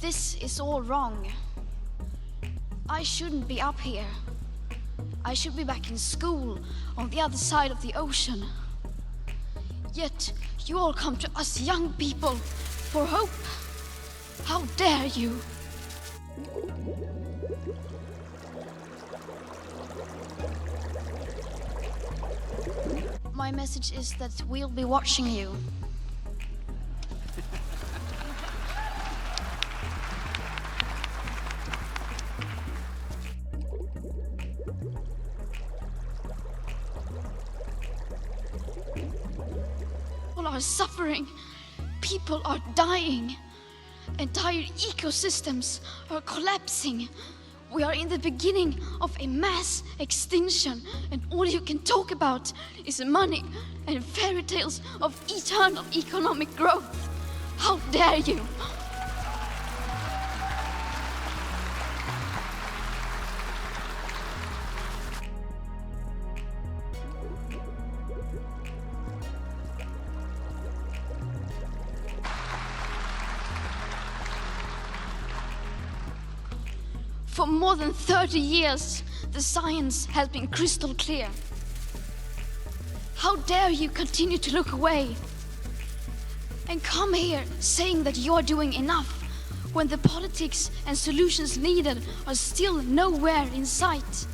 This is all wrong. I shouldn't be up here. I should be back in school on the other side of the ocean. Yet you all come to us young people for hope. How dare you? My message is that we'll be watching you. People are suffering. People are dying. Entire ecosystems are collapsing. We are in the beginning of a mass extinction, and all you can talk about is money and fairy tales of eternal economic growth. How dare you? For more than 30 years, the science has been crystal clear. How dare you continue to look away and come here saying that you're doing enough when the politics and solutions needed are still nowhere in sight?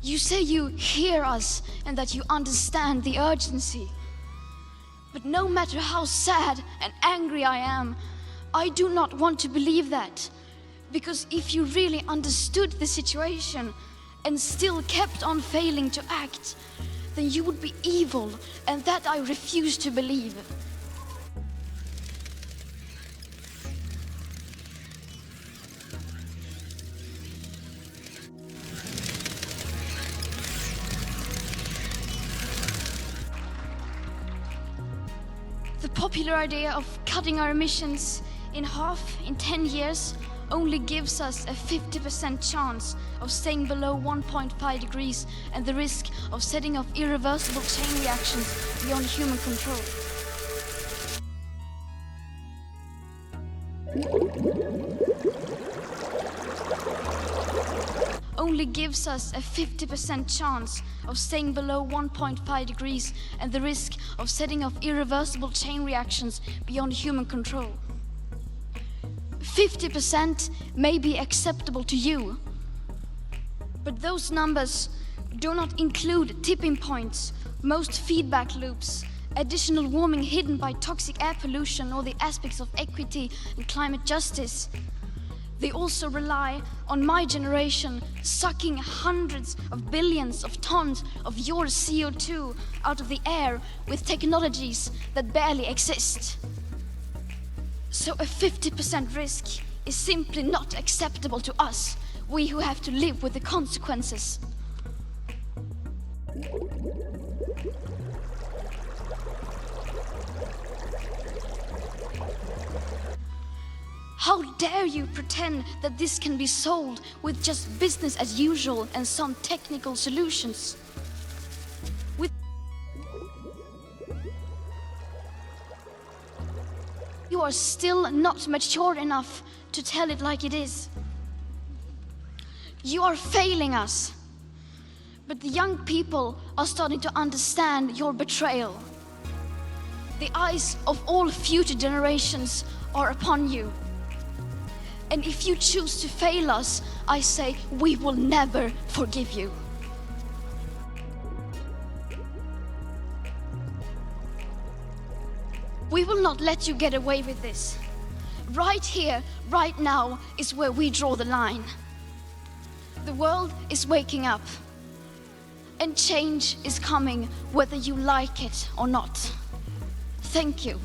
You say you hear us and that you understand the urgency. But no matter how sad and angry I am, I do not want to believe that. Because if you really understood the situation and still kept on failing to act, then you would be evil, and that I refuse to believe. The popular idea of cutting our emissions in half in 10 years only gives us a 50% chance of staying below 1.5 degrees and the risk of setting off irreversible chain reactions beyond human control. Only gives us a 50% chance of staying below 1.5 degrees and the risk of setting off irreversible chain reactions beyond human control. 50% may be acceptable to you, but those numbers do not include tipping points, most feedback loops, additional warming hidden by toxic air pollution, or the aspects of equity and climate justice. They also rely on my generation sucking hundreds of billions of tons of your CO2 out of the air with technologies that barely exist. So a 50% risk is simply not acceptable to us, we who have to live with the consequences. How dare you pretend that this can be solved with just business as usual and some technical solutions? You are still not mature enough to tell it like it is. You are failing us. But the young people are starting to understand your betrayal. The eyes of all future generations are upon you. And if you choose to fail us, I say we will never forgive you. We will not let you get away with this. Right here, right now, is where we draw the line. The world is waking up, and change is coming whether you like it or not. Thank you.